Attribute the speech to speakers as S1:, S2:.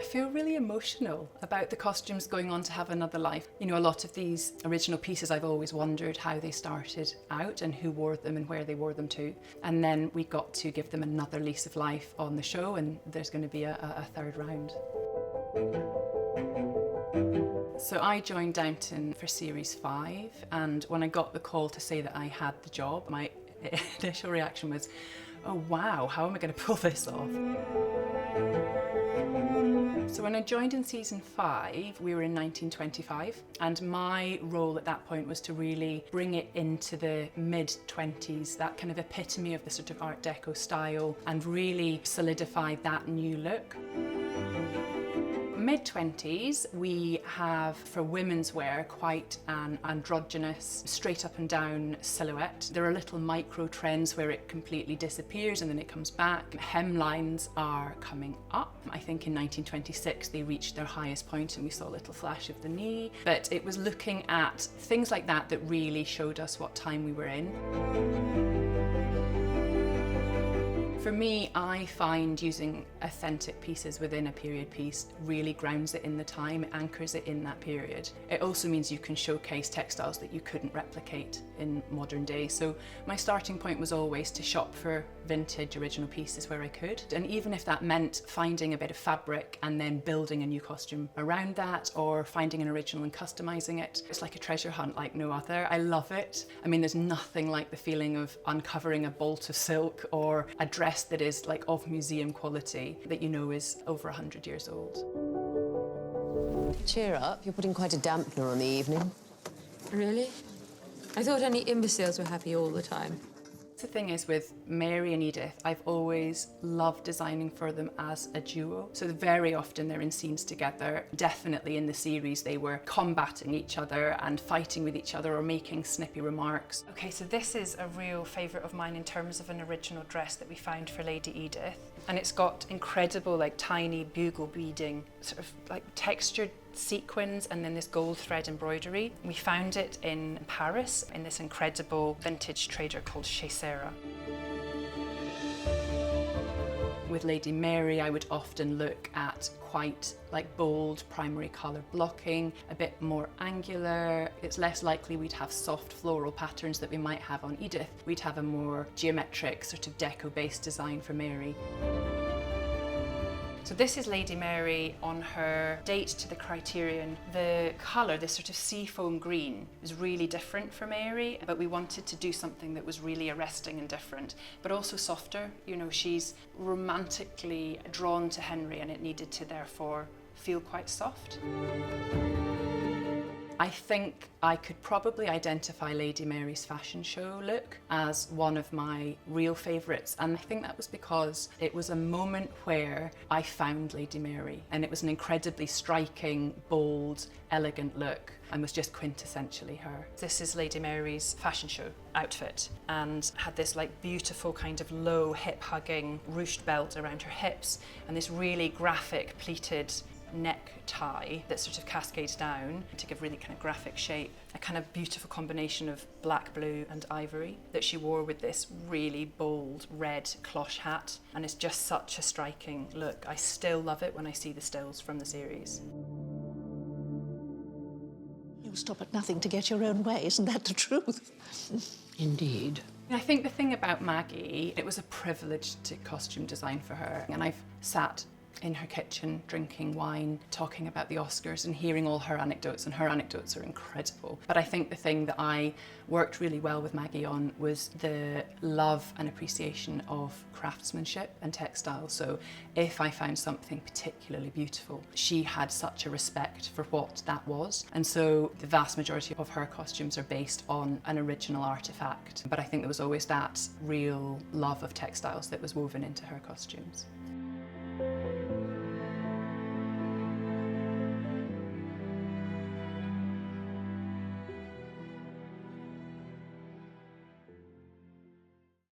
S1: I feel really emotional about the costumes going on to have another life. You know, a lot of these original pieces, I've always wondered how they started out and who wore them and where they wore them to. And then we got to give them another lease of life on the show, and there's going to be a third round. So I joined Downton for series 5, and when I got the call to say that I had the job, my initial reaction was, oh wow, how am I going to pull this off? So when I joined in season 5, we were in 1925, and my role at that point was to really bring it into the mid-20s, that kind of epitome of the sort of Art Deco style, and really solidify that new look. Mid-20s, we have, for women's wear, quite an androgynous, straight up and down silhouette. There are little micro trends where it completely disappears and then it comes back. Hemlines are coming up. I think in 1926 they reached their highest point and we saw a little flash of the knee. But it was looking at things like that that really showed us what time we were in. For me, I find using authentic pieces within a period piece really grounds it in the time, it anchors it in that period. It also means you can showcase textiles that you couldn't replicate in modern day. So my starting point was always to shop for vintage original pieces where I could. And even if that meant finding a bit of fabric and then building a new costume around that, or finding an original and customizing it, it's like a treasure hunt like no other. I love it. I mean, there's nothing like the feeling of uncovering a bolt of silk or a dress that is like of museum quality that you know is over 100 years old.
S2: Cheer up, you're putting quite a dampener on the evening.
S3: Really? I thought only imbeciles were happy all the time.
S1: The thing is, with Mary and Edith, I've always loved designing for them as a duo. So very often they're in scenes together. Definitely in the series they were combating each other and fighting with each other or making snippy remarks.
S4: Okay, so this is a real favourite of mine in terms of an original dress that we found for Lady Edith. And it's got incredible, like, tiny bugle beading, sort of like textured sequins, and then this gold thread embroidery. We found it in Paris in this incredible vintage trader called Chez Sarah.
S1: With Lady Mary, I would often look at quite like bold primary colour blocking, a bit more angular. It's less likely we'd have soft floral patterns that we might have on Edith. We'd have a more geometric sort of deco-based design for Mary.
S4: So this is Lady Mary on her date to the Criterion. The colour, this sort of seafoam green, is really different for Mary, but we wanted to do something that was really arresting and different, but also softer. You know, she's romantically drawn to Henry and it needed to therefore feel quite soft.
S1: I think I could probably identify Lady Mary's fashion show look as one of my real favourites, and I think that was because it was a moment where I found Lady Mary, and it was an incredibly striking, bold, elegant look and was just quintessentially her.
S4: This is Lady Mary's fashion show outfit, and had this like beautiful kind of low hip-hugging ruched belt around her hips and this really graphic pleated necktie that sort of cascades down to give really kind of graphic shape. A kind of beautiful combination of black, blue and ivory that she wore with this really bold red cloche hat, and it's just such a striking look. I still love it when I see the stills from the series.
S5: You stop at nothing to get your own way, isn't that the truth?
S2: Indeed.
S1: I think the thing about Maggie, it was a privilege to costume design for her, and I've sat in her kitchen drinking wine, talking about the Oscars and hearing all her anecdotes, and her anecdotes are incredible. But I think the thing that I worked really well with Maggie on was the love and appreciation of craftsmanship and textile. So if I found something particularly beautiful, she had such a respect for what that was. And so the vast majority of her costumes are based on an original artifact. But I think there was always that real love of textiles that was woven into her costumes.